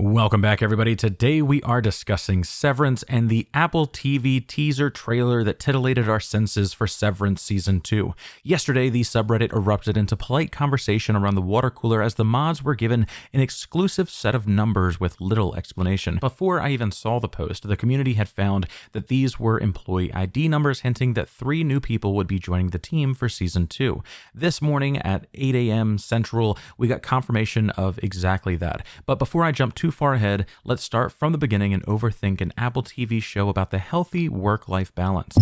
Welcome back, everybody. Today we are discussing Severance and the Apple TV teaser trailer that titillated our senses for Severance Season 2. Yesterday, the subreddit erupted into polite conversation around the water cooler as the mods were given an exclusive set of numbers with little explanation. Before I even saw the post, the community had found that these were employee ID numbers, hinting that 3 new people would be joining the team for Season 2. This morning at 8 a.m. Central, we got confirmation of exactly that. But before I jump too far ahead, let's start from the beginning and overthink an Apple TV show about the healthy work-life balance.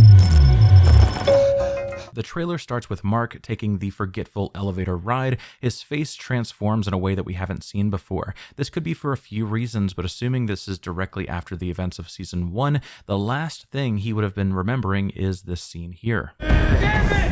The trailer starts with Mark taking the forgetful elevator ride. His face transforms in a way that we haven't seen before. This could be for a few reasons, but assuming this is directly after the events of Season 1, the last thing he would have been remembering is this scene here. Damn it!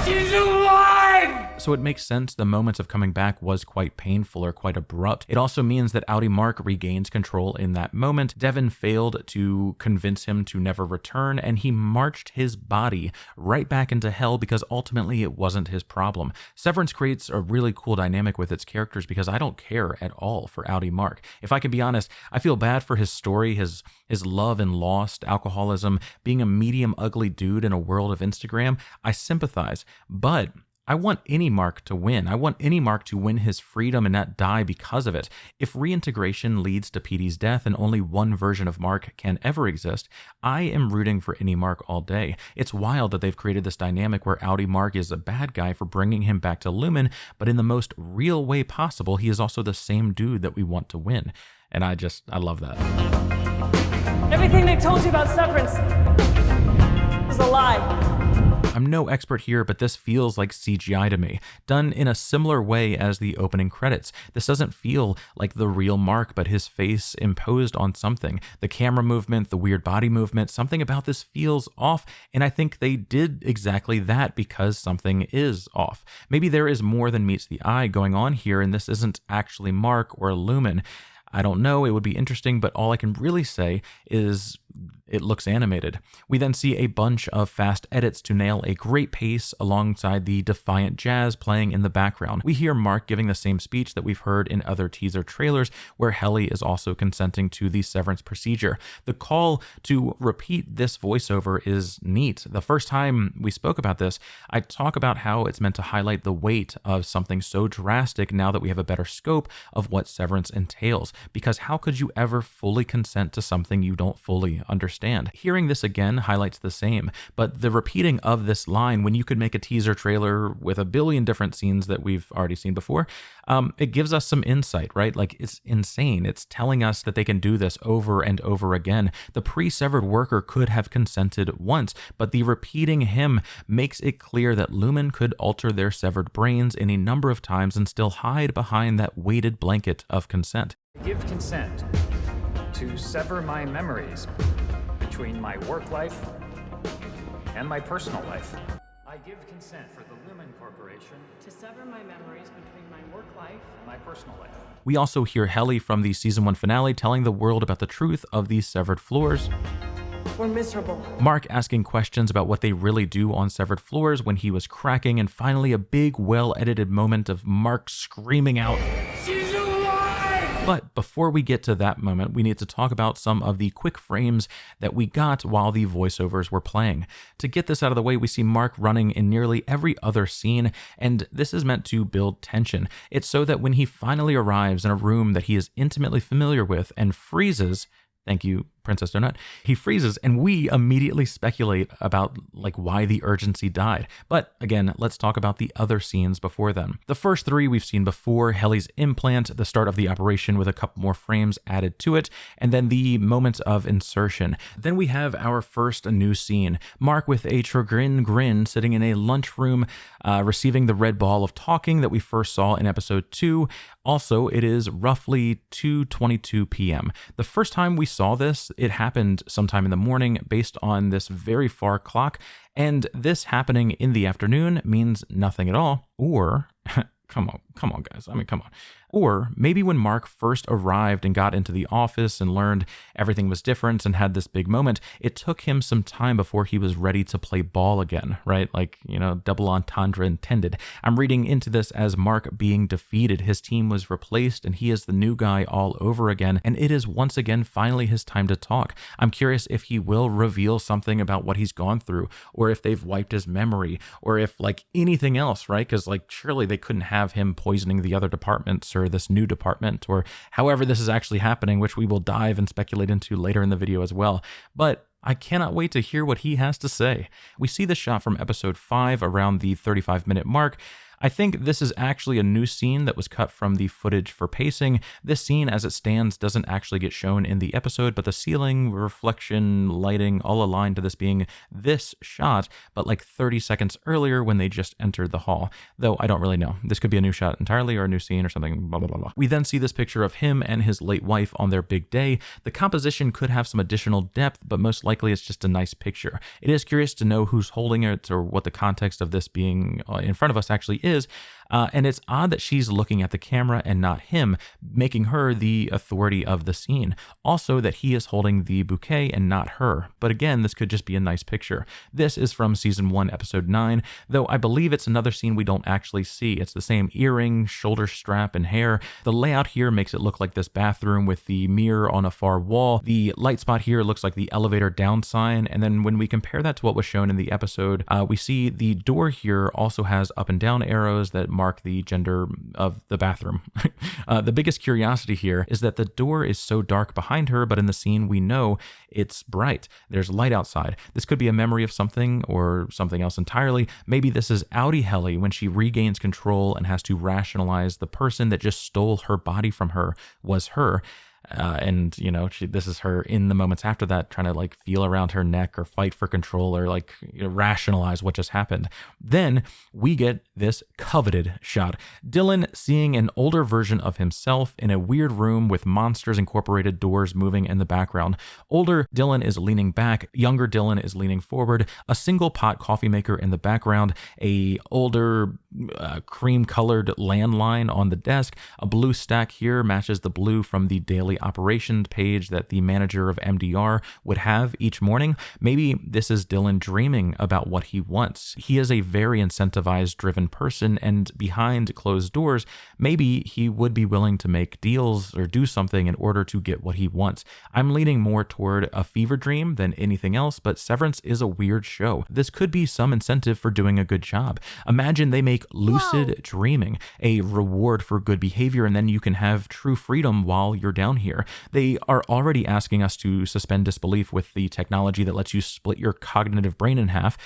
Please! She's alive! So it makes sense the moment of coming back was quite painful or quite abrupt. It also means that Audi Mark regains control in that moment. Devin failed to convince him to never return, and he marched his body right back into hell because ultimately it wasn't his problem. Severance creates a really cool dynamic with its characters because I don't care at all for Audi Mark. If I can be honest, I feel bad for his story, his love and lost, alcoholism, being a medium ugly dude in a world of Instagram. I sympathize, but I want any Mark to win. I want any Mark to win his freedom and not die because of it. If reintegration leads to Petey's death and only one version of Mark can ever exist, I am rooting for any Mark all day. It's wild that they've created this dynamic where Audi Mark is a bad guy for bringing him back to Lumon, but in the most real way possible, he is also the same dude that we want to win. And I love that. Everything they told you about Severance is a lie. I'm no expert here, but this feels like CGI to me, done in a similar way as the opening credits. This doesn't feel like the real Mark, but his face imposed on something. The camera movement, the weird body movement, something about this feels off, and I think they did exactly that because something is off. Maybe there is more than meets the eye going on here, and this isn't actually Mark or Lumon. I don't know, it would be interesting, but all I can really say is it looks animated. We then see a bunch of fast edits to nail a great pace alongside the defiant jazz playing in the background. We hear Mark giving the same speech that we've heard in other teaser trailers, where Helly is also consenting to the severance procedure. The call to repeat this voiceover is neat. The first time we spoke about this, I talk about how it's meant to highlight the weight of something so drastic now that we have a better scope of what severance entails. Because how could you ever fully consent to something you don't fully understand? Hearing this again highlights the same, but the repeating of this line when you could make a teaser trailer with a billion different scenes that we've already seen before, it gives us some insight, right? Like, it's insane. It's telling us that they can do this over and over again. The pre-severed worker could have consented once, but the repeating him makes it clear that Lumon could alter their severed brains any number of times and still hide behind that weighted blanket of consent. Give consent to sever my memories between my work life and my personal life. I give consent for the Lumon Corporation To sever my memories between my work life and my personal life. We also hear Helly from the Season 1 finale telling the world about the truth of these severed floors. We're miserable. Mark asking questions about what they really do on severed floors when he was cracking, and finally a big, well-edited moment of Mark screaming out, She's alive! But before we get to that moment, we need to talk about some of the quick frames that we got while the voiceovers were playing. To get this out of the way, we see Mark running in nearly every other scene, and this is meant to build tension. It's so that when he finally arrives in a room that he is intimately familiar with and freezes, thank you, Princess Donut, he freezes, and we immediately speculate about why the urgency died. But again, let's talk about the other scenes before then. The first 3 we've seen before: Helly's implant, the start of the operation with a couple more frames added to it, and then the moment of insertion. Then we have our first new scene: Mark with a chagrin grin sitting in a lunchroom, receiving the red ball of talking that we first saw in episode 2. Also, it is roughly 2:22 p.m. The first time we saw this, it happened sometime in the morning based on this very far clock, and this happening in the afternoon means nothing at all, or come on, guys. I mean, come on. Or maybe when Mark first arrived and got into the office and learned everything was different and had this big moment, it took him some time before he was ready to play ball again, right? Like, double entendre intended. I'm reading into this as Mark being defeated. His team was replaced and he is the new guy all over again. And it is once again finally his time to talk. I'm curious if he will reveal something about what he's gone through, or if they've wiped his memory, or if like anything else, right? Because like surely they couldn't have him poisoning the other departments or this new department, or however this is actually happening, which we will dive and speculate into later in the video as well. But I cannot wait to hear what he has to say. We see the shot from episode 5 around the 35-minute mark. I think this is actually a new scene that was cut from the footage for pacing. This scene as it stands doesn't actually get shown in the episode, but the ceiling, reflection, lighting all align to this being this shot, but like 30 seconds earlier when they just entered the hall. Though I don't really know. This could be a new shot entirely or a new scene or something, blah, blah, blah, blah. We then see this picture of him and his late wife on their big day. The composition could have some additional depth, but most likely it's just a nice picture. It is curious to know who's holding it or what the context of this being in front of us actually is. And it's odd that she's looking at the camera and not him, making her the authority of the scene. Also that he is holding the bouquet and not her. But again, this could just be a nice picture. This is from season 1, episode 9, though I believe it's another scene we don't actually see. It's the same earring, shoulder strap, and hair. The layout here makes it look like this bathroom with the mirror on a far wall. The light spot here looks like the elevator down sign. And then when we compare that to what was shown in the episode, we see the door here also has up and down arrows that mark the gender of the bathroom. The biggest curiosity here is that the door is so dark behind her, but in the scene we know it's bright. There's light outside. This could be a memory of something or something else entirely. Maybe this is Audi Helly when she regains control and has to rationalize the person that just stole her body from her was her. And this is her in the moments after that trying to like feel around her neck or fight for control or like rationalize what just happened. Then we get this coveted shot. Dylan seeing an older version of himself in a weird room with monsters incorporated doors moving in the background. Older Dylan is leaning back. Younger Dylan is leaning forward. A single pot coffee maker in the background. A older cream colored landline on the desk. A blue stack here matches the blue from the daily operations page that the manager of MDR would have each morning. Maybe this is Dylan dreaming about what he wants. He is a very incentivized, driven person, and behind closed doors, maybe he would be willing to make deals or do something in order to get what he wants. I'm leaning more toward a fever dream than anything else, but Severance is a weird show. This could be some incentive for doing a good job. Imagine they make lucid dreaming a reward for good behavior, and then you can have true freedom while you're down here. They are already asking us to suspend disbelief with the technology that lets you split your cognitive brain in half.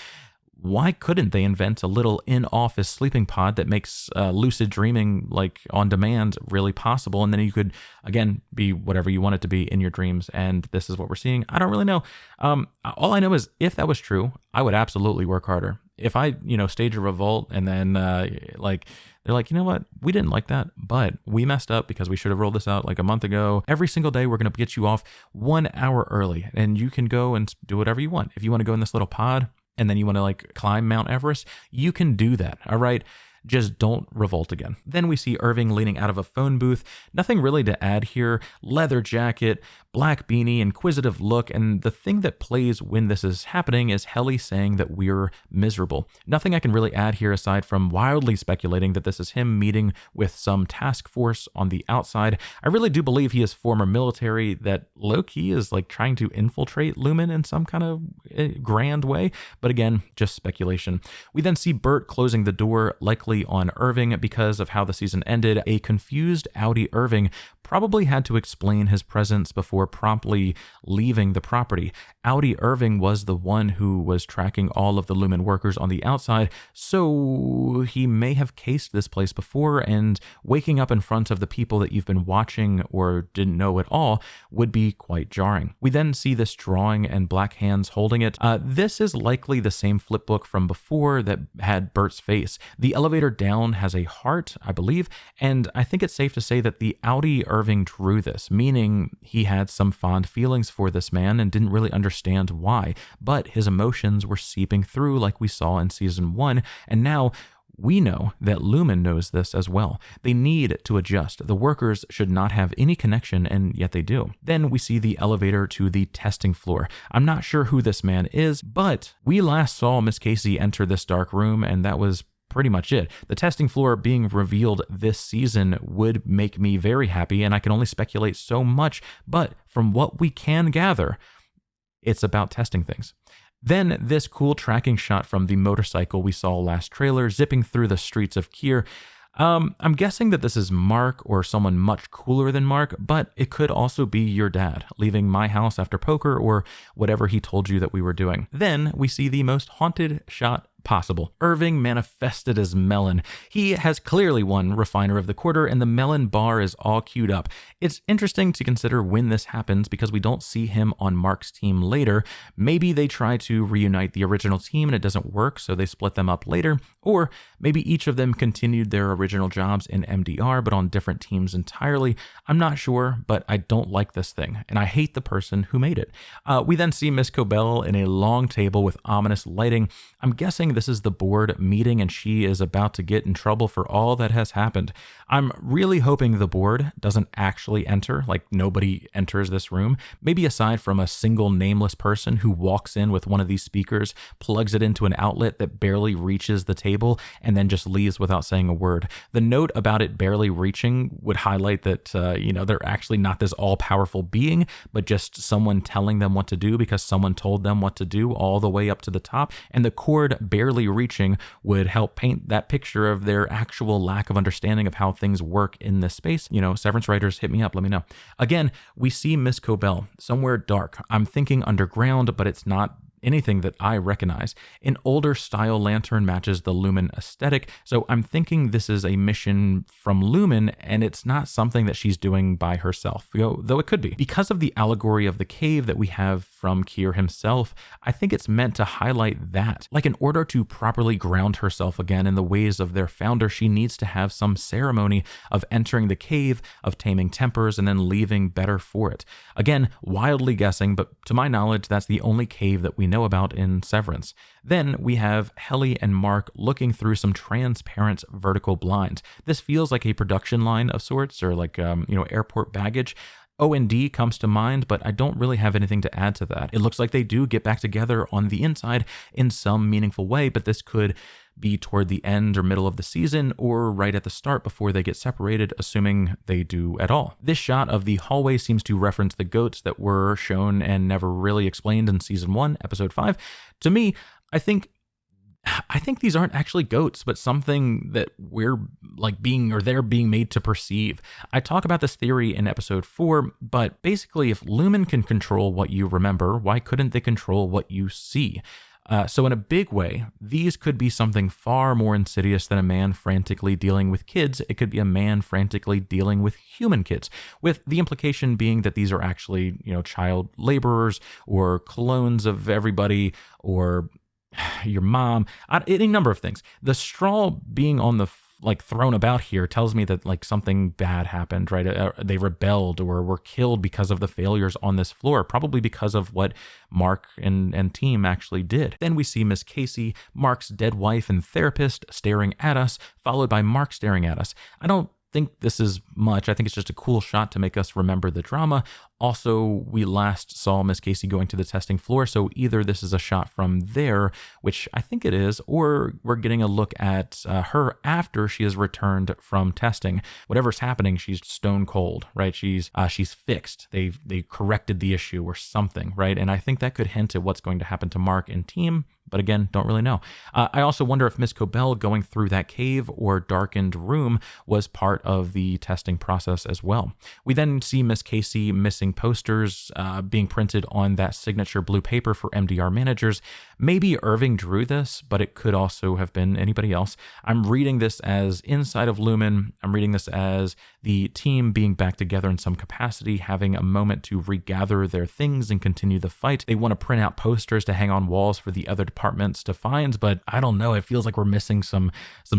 Why couldn't they invent a little in-office sleeping pod that makes lucid dreaming like on demand really possible? And then you could, again, be whatever you want it to be in your dreams. And this is what we're seeing. I don't really know. All I know is if that was true, I would absolutely work harder. If I, stage a revolt and then they're like, you know what? We didn't like that, but we messed up because we should have rolled this out like a month ago. Every single day, we're going to get you off 1 hour early and you can go and do whatever you want. If you want to go in this little pod and then you want to like climb Mount Everest, you can do that. All right. Just don't revolt again. Then we see Irving leaning out of a phone booth. Nothing really to add here. Leather jacket, black beanie, inquisitive look, and the thing that plays when this is happening is Helly saying that we're miserable. Nothing I can really add here aside from wildly speculating that this is him meeting with some task force on the outside. I really do believe he is former military, that low-key is like trying to infiltrate Lumon in some kind of grand way, but again, just speculation. We then see Burt closing the door, likely on Irving because of how the season ended. A confused Audi Irving probably had to explain his presence before promptly leaving the property. Audi Irving was the one who was tracking all of the Lumon workers on the outside, so he may have cased this place before, and waking up in front of the people that you've been watching or didn't know at all would be quite jarring. We then see this drawing and black hands holding it. This is likely the same flipbook from before that had Burt's face. The elevator down has a heart, I believe, and I think it's safe to say that the Audi Irving drew this, meaning he had some fond feelings for this man and didn't really understand why, but his emotions were seeping through like we saw in season 1, and now We know that Lumon knows this as well. They need to adjust. The workers should not have any connection, and yet they do. Then we see the elevator to the testing floor. I'm not sure who this man is, but we last saw Miss Casey enter this dark room, and that was pretty much it. The testing floor being revealed this season would make me very happy, and I can only speculate so much, but from what we can gather, it's about testing things. Then this cool tracking shot from the motorcycle we saw last trailer zipping through the streets of Kier. I'm guessing that this is Mark or someone much cooler than Mark, but it could also be your dad, leaving my house after poker or whatever he told you that we were doing. Then we see the most haunted shot possible. Irving manifested as Melon. He has clearly won Refiner of the Quarter, and the Melon bar is all queued up. It's interesting to consider when this happens because we don't see him on Mark's team later. Maybe they try to reunite the original team and it doesn't work, so they split them up later. Or maybe each of them continued their original jobs in MDR, but on different teams entirely. I'm not sure, but I don't like this thing, and I hate the person who made it. We then see Miss Cobell in a long table with ominous lighting. I'm guessing this is the board meeting and she is about to get in trouble for all that has happened. I'm really hoping the board doesn't actually enter, like nobody enters this room, maybe aside from a single nameless person who walks in with one of these speakers, plugs it into an outlet that barely reaches the table, and then just leaves without saying a word. The note about it barely reaching would highlight that, they're actually not this all-powerful being, but just someone telling them what to do because someone told them what to do all the way up to the top, and the cord barely reaching would help paint that picture of their actual lack of understanding of how things work in this space. Severance writers, hit me up, let me know. Again, we see Miss Cobell somewhere dark. I'm thinking underground, but it's not anything that I recognize. An older style lantern matches the Lumon aesthetic, so I'm thinking this is a mission from Lumon, and it's not something that she's doing by herself, though it could be. Because of the allegory of the cave that we have from Kier himself, I think it's meant to highlight that. Like, in order to properly ground herself again in the ways of their founder, she needs to have some ceremony of entering the cave, of taming tempers, and then leaving better for it. Again, wildly guessing, but to my knowledge, that's the only cave that we know about in Severance. Then we have Helly and Mark looking through some transparent vertical blinds. This feels like a production line of sorts, or like airport baggage. O&D comes to mind, but I don't really have anything to add to that. It looks like they do get back together on the inside in some meaningful way, but this could be toward the end or middle of the season, or right at the start before they get separated, assuming they do at all. This shot of the hallway seems to reference the goats that were shown and never really explained in season 1, episode 5. To me, I think these aren't actually goats, but something that they're being made to perceive. I talk about this theory in episode 4, but basically, if Lumon can control what you remember, why couldn't they control what you see? So in a big way, these could be something far more insidious than a man frantically dealing with kids. It could be a man frantically dealing with human kids, with the implication being that these are actually, child laborers or clones of everybody, or your mom, any number of things. The straw being on the thrown about here tells me that something bad happened, right? They rebelled or were killed because of the failures on this floor, probably because of what Mark and team actually did. Then we see Miss Casey, Mark's dead wife and therapist, staring at us, followed by Mark staring at us. I don't think this is much. I think it's just a cool shot to make us remember the drama. Also, we last saw Miss Casey going to the testing floor, so either this is a shot from there, which I think it is, or we're getting a look at her after she has returned from testing. Whatever's happening, she's stone cold, right? She's fixed. They corrected the issue or something, right? And I think that could hint at what's going to happen to Mark and team, but again, don't really know. I also wonder if Miss Cobell going through that cave or darkened room was part of the testing process as well. We then see Miss Casey missing posters being printed on that signature blue paper for MDR managers. Maybe Irving drew this, but it could also have been anybody else. I'm reading this as inside of Lumon. I'm reading this as the team being back together in some capacity, having a moment to regather their things and continue the fight. They want to print out posters to hang on walls for the other departments to find, but I don't know. It feels like we're missing some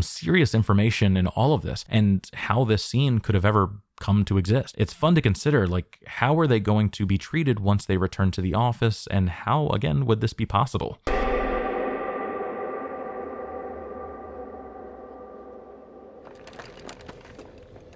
serious information in all of this, and how this scene could have ever come to exist. It's fun to consider, how are they going to be treated once they return to the office, and how, again, would this be possible?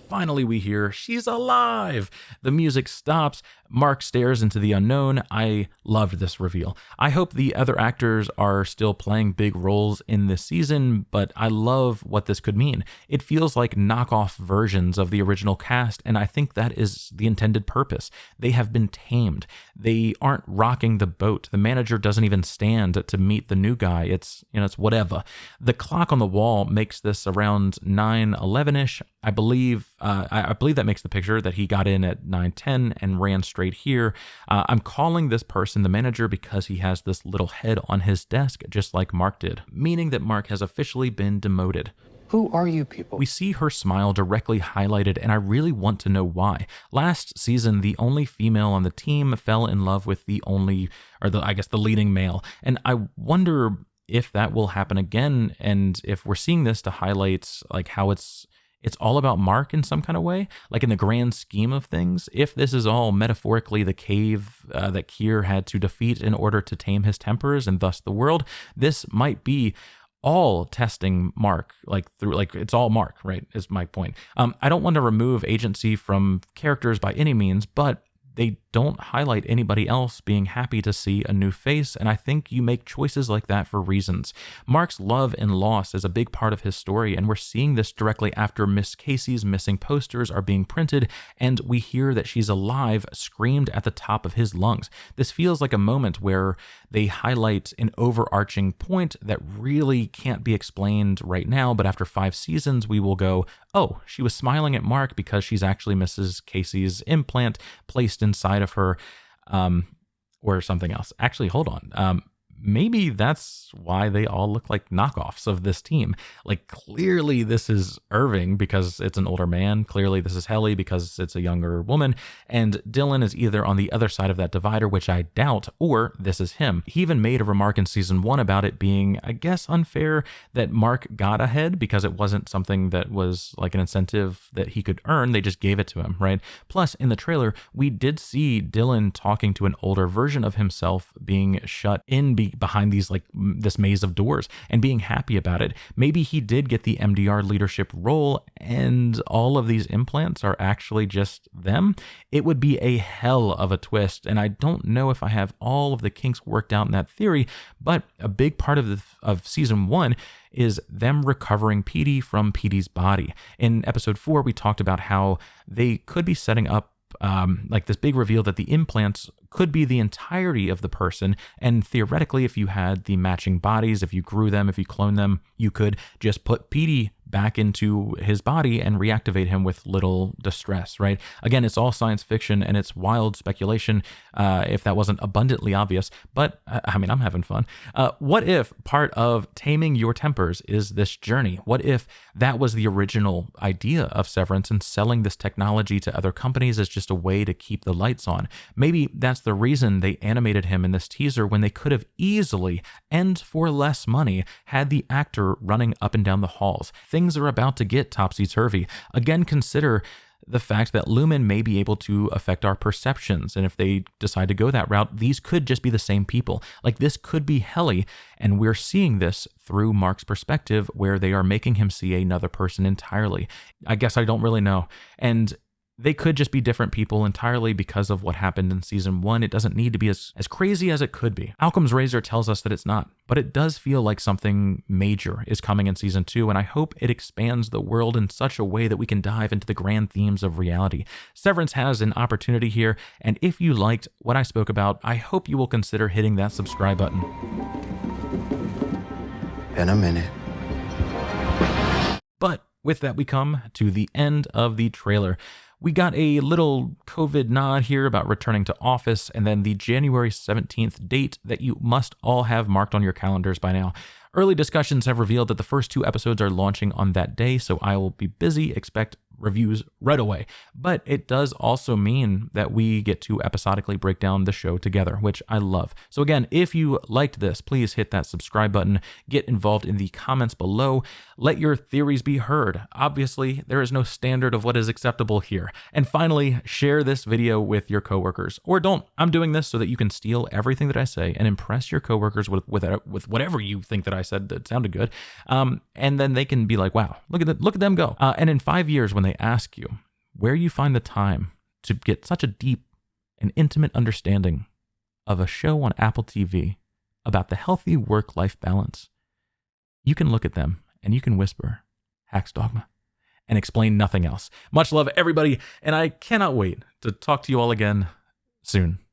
finally we hear she's alive. The music stops. Mark stares into the unknown. I loved this reveal. I hope the other actors are still playing big roles in this season, but I love what this could mean. It feels like knockoff versions of the original cast, and I think that is the intended purpose. They have been tamed. They aren't rocking the boat. The manager doesn't even stand to meet the new guy. It's whatever. The clock on the wall makes this around 9:11ish. I believe that makes the picture that he got in at 9:10 and ran straight here. I'm calling this person the manager because he has this little head on his desk, just like Mark did, meaning that Mark has officially been demoted. Who are you people? We see her smile directly highlighted, and I really want to know why. Last season, the only female on the team fell in love with the leading male, and I wonder if that will happen again, and if we're seeing this to highlight like how it's all about Mark in some kind of way, like in the grand scheme of things. If this is all metaphorically the cave that Kier had to defeat in order to tame his tempers and thus the world, this might be all testing Mark, it's all Mark, right, is my point. I don't want to remove agency from characters by any means, but they don't highlight anybody else being happy to see a new face, and I think you make choices like that for reasons. Mark's love and loss is a big part of his story, and we're seeing this directly after Miss Casey's missing posters are being printed, and we hear that she's alive screamed at the top of his lungs. This feels like a moment where they highlight an overarching point that really can't be explained right now, but after 5 seasons, we will go, oh, she was smiling at Mark because she's actually Mrs. Casey's implant placed inside of her, or something else. Actually, hold on. Maybe that's why they all look like knockoffs of this team. Like, clearly this is Irving because it's an older man. Clearly this is Helly because it's a younger woman. And Dylan is either on the other side of that divider, which I doubt, or this is him. He even made a remark in season 1 about it being, I guess, unfair that Mark got ahead because it wasn't something that was like an incentive that he could earn. They just gave it to him, right? Plus, in the trailer, we did see Dylan talking to an older version of himself being shut in behind these this maze of doors and being happy about it. Maybe he did get the MDR leadership role and all of these implants are actually just them. It would be a hell of a twist, and I don't know if I have all of the kinks worked out in that theory, but a big part of season 1 is them recovering Petey from Petey's body. In episode 4, we talked about how they could be setting up this big reveal that the implants could be the entirety of the person, and theoretically, if you had the matching bodies, if you grew them, if you cloned them, you could just put Petey back into his body and reactivate him with little distress, right? Again, it's all science fiction and it's wild speculation, if that wasn't abundantly obvious, but I mean, I'm having fun. What if part of taming your tempers is this journey? What if that was the original idea of Severance, and selling this technology to other companies is just a way to keep the lights on? Maybe that's the reason they animated him in this teaser when they could have easily, and for less money, had the actor running up and down the halls. Things are about to get topsy-turvy. Again, consider the fact that Lumon may be able to affect our perceptions, and if they decide to go that route, these could just be the same people. Like, this could be Helly, and we're seeing this through Mark's perspective, where they are making him see another person entirely. I guess I don't really know. And they could just be different people entirely because of what happened in season 1. It doesn't need to be as crazy as it could be. Occam's razor tells us that it's not, but it does feel like something major is coming in season 2, and I hope it expands the world in such a way that we can dive into the grand themes of reality. Severance has an opportunity here, and if you liked what I spoke about, I hope you will consider hitting that subscribe button. In a minute. But with that, we come to the end of the trailer. We got a little COVID nod here about returning to office, and then the January 17th date that you must all have marked on your calendars by now. Early discussions have revealed that the first 2 episodes are launching on that day, so I will be busy. Expect reviews right away. But it does also mean that we get to episodically break down the show together, which I love. So again, if you liked this, please hit that subscribe button, get involved in the comments below, let your theories be heard. Obviously, there is no standard of what is acceptable here. And finally, share this video with your coworkers, or don't. I'm doing this so that you can steal everything that I say and impress your coworkers with whatever you think that I said that sounded good. And then they can be like, wow, look at them go. And in 5 years, when they they ask you where you find the time to get such a deep and intimate understanding of a show on Apple TV about the healthy work-life balance, you can look at them and you can whisper, HaxDogma, and explain nothing else. Much love, everybody, and I cannot wait to talk to you all again soon.